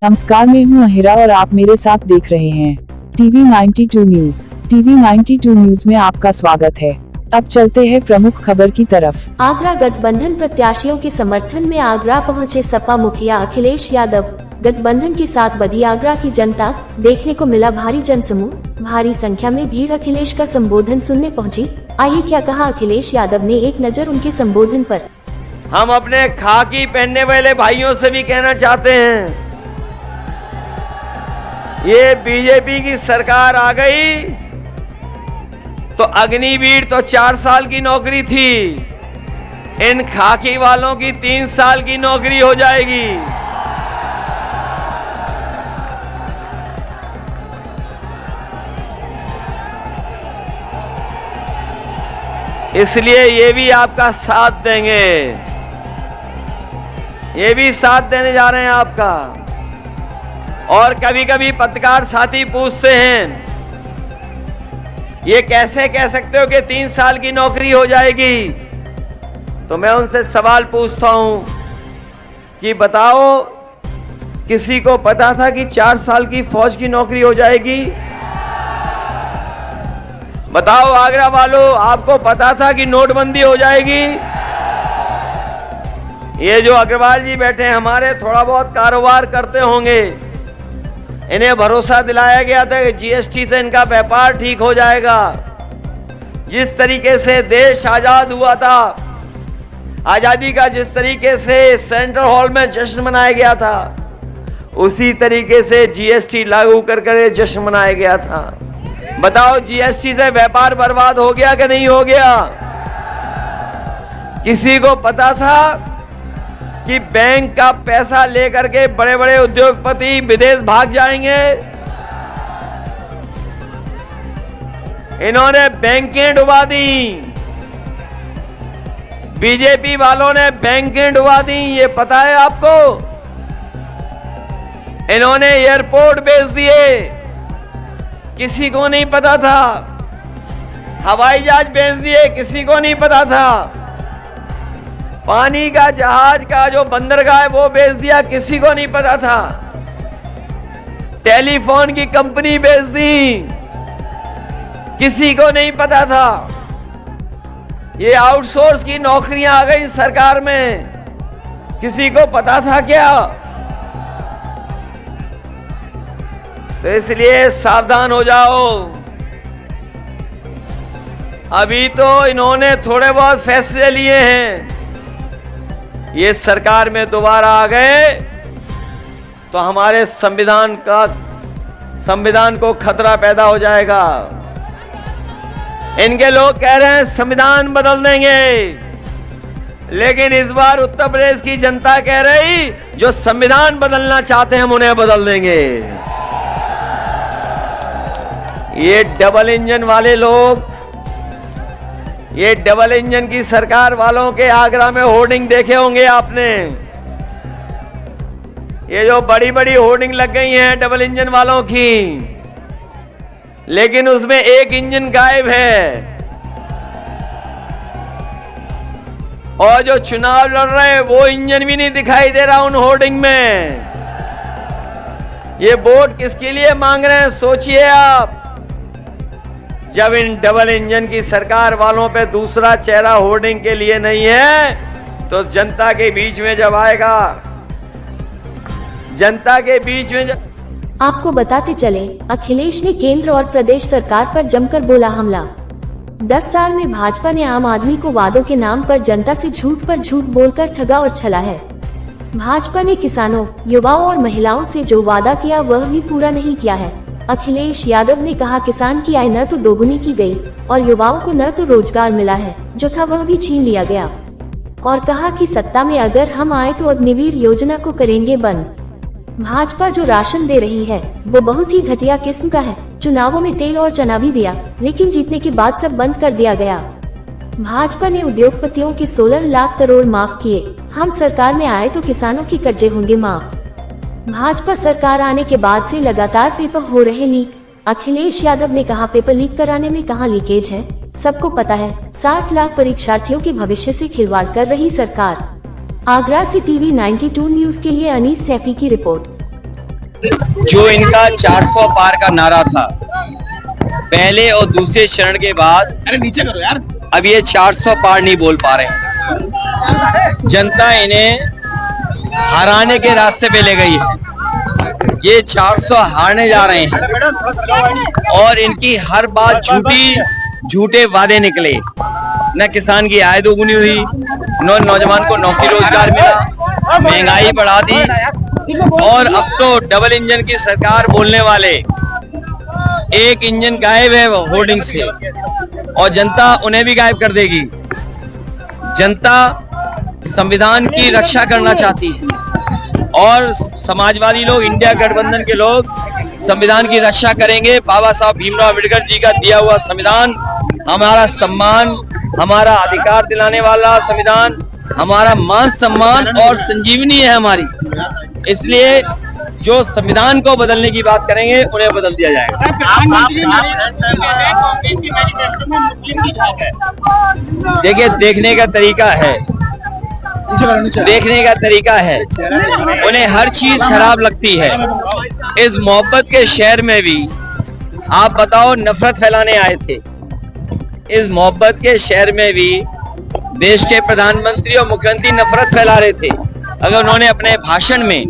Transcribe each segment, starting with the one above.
नमस्कार, मैं हूं अहिरा और आप मेरे साथ देख रहे हैं टीवी 92 न्यूज। टीवी 92 न्यूज में आपका स्वागत है। अब चलते हैं प्रमुख खबर की तरफ। आगरा गठबंधन प्रत्याशियों के समर्थन में आगरा पहुंचे सपा मुखिया अखिलेश यादव। गठबंधन के साथ बधी आगरा की जनता, देखने को मिला भारी जनसमूह। भारी संख्या में भीड़ अखिलेश का संबोधन सुनने पहुंची। आइए क्या कहा अखिलेश यादव ने, एक नजर उनके संबोधन पर। हम अपने खाकी पहनने वाले भाइयों से भी कहना चाहते हैं, ये बीजेपी की सरकार आ गई तो अग्निवीर तो 4 साल की नौकरी थी, इन खाकी वालों की 3 साल की नौकरी हो जाएगी। इसलिए ये भी आपका साथ देंगे, ये भी साथ देने जा रहे हैं आपका। और कभी कभी पत्रकार साथी पूछते हैं, ये कैसे कह सकते हो कि 3 साल की नौकरी हो जाएगी? तो मैं उनसे सवाल पूछता हूं कि बताओ, किसी को पता था कि 4 साल की फौज की नौकरी हो जाएगी? बताओ आगरा वालों, आपको पता था कि नोटबंदी हो जाएगी? ये जो अग्रवाल जी बैठे हैं, हमारे थोड़ा बहुत कारोबार करते होंगे, इन्हें भरोसा दिलाया गया था कि जीएसटी से इनका व्यापार ठीक हो जाएगा। जिस तरीके से देश आजाद हुआ था, आजादी का जिस तरीके से सेंट्रल हॉल में जश्न मनाया गया था, उसी तरीके से जीएसटी लागू कर जश्न मनाया गया था। बताओ, जीएसटी से व्यापार बर्बाद हो गया कि नहीं हो गया? किसी को पता था कि बैंक का पैसा लेकर के बड़े बड़े उद्योगपति विदेश भाग जाएंगे? इन्होंने बैंकें डुबा दी, बीजेपी वालों ने बैंकें डुबा दी, ये पता है आपको? इन्होंने एयरपोर्ट बेच दिए, किसी को नहीं पता था। हवाई जहाज बेच दिए, किसी को नहीं पता था। पानी का जहाज का जो बंदरगाह है वो बेच दिया, किसी को नहीं पता था। टेलीफोन की कंपनी बेच दी, किसी को नहीं पता था। ये आउटसोर्स की नौकरियां आ गई सरकार में, किसी को पता था क्या? तो इसलिए सावधान हो जाओ। अभी तो इन्होंने थोड़े बहुत फैसले लिए हैं, ये सरकार में दोबारा आ गए तो हमारे संविधान को खतरा पैदा हो जाएगा। इनके लोग कह रहे हैं संविधान बदल देंगे, लेकिन इस बार उत्तर प्रदेश की जनता कह रही, जो संविधान बदलना चाहते हैं हम उन्हें बदल देंगे। ये डबल इंजन वाले लोग, ये डबल इंजन की सरकार वालों के आगरा में होर्डिंग देखे होंगे आपने। ये जो बड़ी बड़ी होर्डिंग लग गई हैं डबल इंजन वालों की, लेकिन उसमें एक इंजन गायब है। और जो चुनाव लड़ रहे हैं वो इंजन भी नहीं दिखाई दे रहा उन होर्डिंग में। ये वोट किसके लिए मांग रहे हैं, सोचिए आप। जब इन डबल इंजन की सरकार वालों पे दूसरा चेहरा होर्डिंग के लिए नहीं है, तो जनता के बीच में जब आएगा, जनता के बीच में आपको बताते चले, अखिलेश ने केंद्र और प्रदेश सरकार पर जमकर बोला हमला। 10 साल में भाजपा ने आम आदमी को वादों के नाम पर जनता से झूठ पर झूठ बोलकर ठगा और छला है। भाजपा ने किसानों, युवाओं और महिलाओं से जो वादा किया वह भी पूरा नहीं किया है। अखिलेश यादव ने कहा, किसान की आय न तो दोगुनी की गई और युवाओं को न तो रोजगार मिला है, जो था वह भी छीन लिया गया। और कहा कि सत्ता में अगर हम आए तो अग्निवीर योजना को करेंगे बंद। भाजपा जो राशन दे रही है वो बहुत ही घटिया किस्म का है। चुनावों में तेल और चना भी दिया, लेकिन जीतने के बाद सब बंद कर दिया गया। भाजपा ने उद्योगपतियों के 16 लाख करोड़ माफ किए। हम सरकार में आए तो किसानों के कर्जे होंगे माफ। भाजपा सरकार आने के बाद से लगातार पेपर हो रहे लीक। अखिलेश यादव ने कहा, पेपर लीक कराने में कहाँ लीकेज है, सबको पता है। 60 लाख परीक्षार्थियों के भविष्य से खिलवाड़ कर रही सरकार। आगरा से टीवी 92 न्यूज के लिए अनीस सैफी की रिपोर्ट। जो इनका 400 पार का नारा था पहले और दूसरे चरण के बाद, अरे नीचे करो यार, अब ये 400 पार नहीं बोल पा रहे। जनता इन्हें हराने के रास्ते पे ले गई है। ये 400 हारने जा रहे हैं और इनकी हर बात झूठे वादे निकले। न किसान की आय दोगुनी हुई, न नौजवान को नौकरी रोजगार मिला, महंगाई बढ़ा दी और अब तो डबल इंजन की सरकार बोलने वाले एक इंजन गायब है होर्डिंग से और जनता उन्हें भी गायब कर देगी। जनता संविधान की रक्षा करना चाहती है और समाजवादी लोग, इंडिया गठबंधन के लोग संविधान की रक्षा करेंगे। बाबा साहब भीमराव अम्बेडकर जी का दिया हुआ संविधान हमारा सम्मान, हमारा अधिकार दिलाने वाला संविधान, हमारा मान सम्मान और संजीवनी है हमारी। इसलिए जो संविधान को बदलने की बात करेंगे उन्हें बदल दिया जाएगा। देखिए, देखने का तरीका है, उन्हें हर चीज खराब लगती है। इस मोहब्बत के शहर में भी आप बताओ, नफरत फैलाने आए थे। इस मोहब्बत के शहर में भी देश के प्रधानमंत्री और मुख्यमंत्री नफरत फैला रहे थे। अगर उन्होंने अपने भाषण में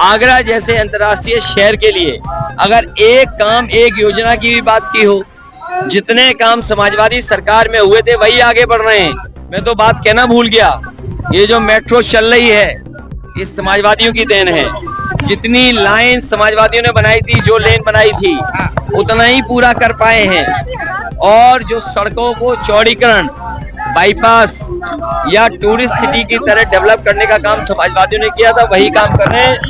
आगरा जैसे अंतर्राष्ट्रीय शहर के लिए अगर एक काम, एक योजना की भी बात की हो, जितने काम समाजवादी सरकार में हुए थे वही आगे बढ़ रहे हैं। मैं तो बात कहना भूल गया, ये जो मेट्रो चल रही है ये समाजवादियों की देन है। जितनी लाइन समाजवादियों ने बनाई थी, जो लेन बनाई थी, उतना ही पूरा कर पाए हैं। और जो सड़कों को चौड़ीकरण, बाईपास या टूरिस्ट सिटी की तरह डेवलप करने का काम समाजवादियों ने किया था, वही काम कर रहे हैं।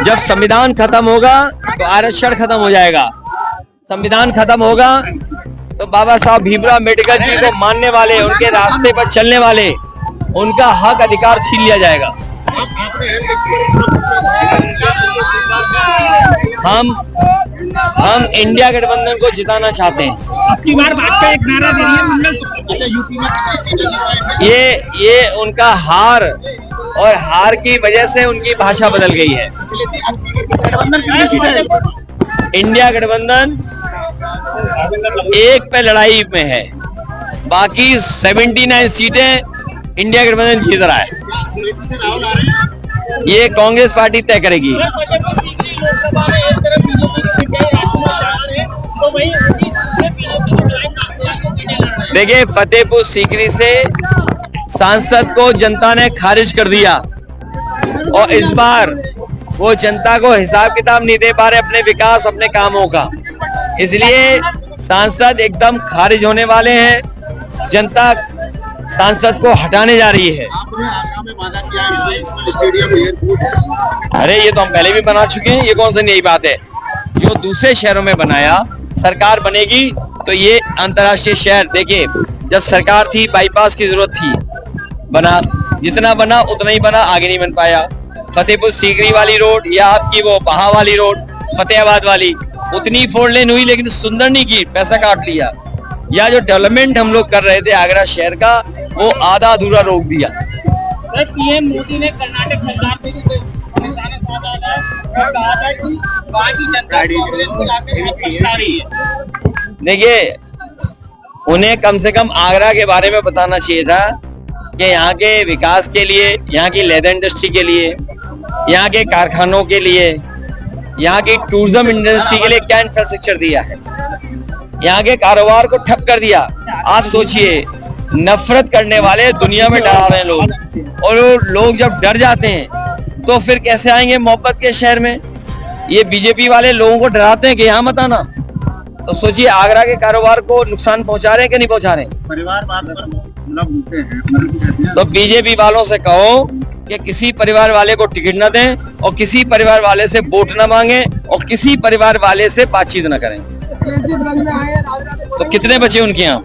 जब संविधान खत्म होगा तो आरक्षण खत्म हो जाएगा। संविधान खत्म होगा तो बाबा साहब भीमराव अम्बेडकर जी को मानने वाले, उनके रास्ते पर चलने वाले, उनका हक अधिकार छीन लिया जाएगा। हम इंडिया गठबंधन को जिताना चाहते हैं। आपकी बार भाजपा एक नारा दे रही है यूपी में, ये उनका हार और हार की वजह से उनकी भाषा बदल गई है। इंडिया गठबंधन एक पे लड़ाई में है, बाकी 79 सीटें इंडिया गठबंधन जीत रहा है। ये कांग्रेस पार्टी तय करेगी। देखिए, फतेहपुर सीकरी से सांसद को जनता ने खारिज कर दिया और इस बार वो जनता को हिसाब किताब नहीं दे पा रहे अपने विकास, अपने कामों का, इसलिए सांसद एकदम खारिज होने वाले हैं। जनता सांसद को हटाने जा रही है। अरे ये तो हम पहले भी बना चुके हैं, ये कौन सी नई बात है। जो दूसरे शहरों में बनाया, सरकार बनेगी तो ये अंतर्राष्ट्रीय शहर, देखिए जब सरकार थी बाईपास की जरूरत थी, बना, जितना बना उतना ही बना, आगे नहीं बन पाया। फतेहपुर सीकरी वाली रोड या आपकी वो बहा वाली रोड, फतेहाबाद वाली, उतनी 4 लेन हुई लेकिन सुंदर नहीं की, पैसा काट लिया। या जो डेवलपमेंट हम लोग कर रहे थे आगरा शहर का, वो आधा अधूरा रोक दिया। पीएम मोदी ने कर्नाटक सरकार में देखिए, उन्हें कम से कम आगरा के बारे में बताना चाहिए था कि यहाँ के विकास के लिए, यहाँ की लेदर इंडस्ट्री के लिए, यहाँ के कारखानों के लिए, यहाँ की टूरिज्म इंडस्ट्री के लिए क्या इंफ्रास्ट्रक्चर दिया है। यहाँ के कारोबार को ठप कर दिया। आप सोचिए, नफरत करने वाले दुनिया में डरा रहे हैं लोग, और लोग जब डर जाते हैं तो फिर कैसे आएंगे मोहब्बत के शहर में। ये बीजेपी वाले लोगों को डराते हैं कि यहाँ मत आना, तो सोचिए आगरा के कारोबार को नुकसान पहुंचा रहे हैं कि नहीं पहुंचा रहे। परिवारवाद पर बोलते हैं तो बीजेपी वालों से कहो कि किसी परिवार वाले को टिकट न दें और किसी परिवार वाले से वोट न मांगे और किसी परिवार वाले से बातचीत न करें। तो कितने बचे उनके यहाँ?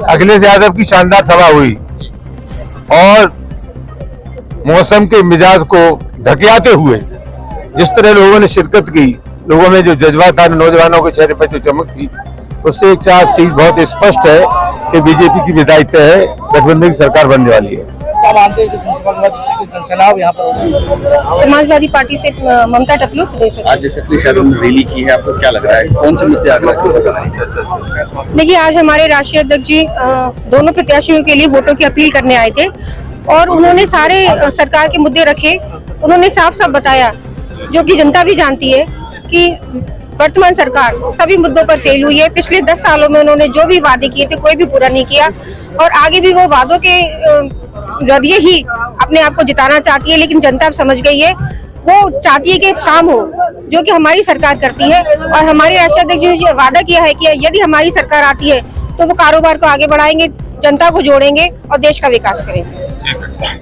अखिलेश यादव की शानदार सभा हुई और मौसम के मिजाज को धकियाते हुए जिस तरह लोगों ने शिरकत की, लोगों में जो जज्बा था, नौजवानों के चेहरे पर जो चमक थी, उससे एक साफ चीज बहुत स्पष्ट है कि बीजेपी की विदाई तय है, गठबंधन की सरकार बनने वाली है। क्या मानते हैं जो जनसैलाब यहाँ पर समाजवादी पार्टी से ममता टकलू प्रदेश आज जैसे अखिलेश यादव ने रैली की है, आपको क्या लग रहा है कौन से मुद्दे आगे रखेंगे? देखिए, आज हमारे राष्ट्रीय अध्यक्ष जी दोनों प्रत्याशियों के लिए वोटों की अपील करने आए थे और उन्होंने सारे सरकार के मुद्दे रखे। उन्होंने साफ साफ बताया, जो कि जनता भी जानती है, कि वर्तमान सरकार सभी मुद्दों पर फेल हुई है। पिछले 10 सालों में उन्होंने जो भी वादे किए थे कोई भी पूरा नहीं किया और आगे भी वो वादों के जरिए ही अपने आप को जिताना चाहती है। लेकिन जनता अब समझ गई है, वो चाहती है कि काम हो जो कि हमारी सरकार करती है। और हमारे राष्ट्रीय अध्यक्ष ने वादा किया है कि यदि हमारी सरकार आती है तो वो कारोबार को आगे बढ़ाएंगे, जनता को जोड़ेंगे और देश का विकास करेंगे।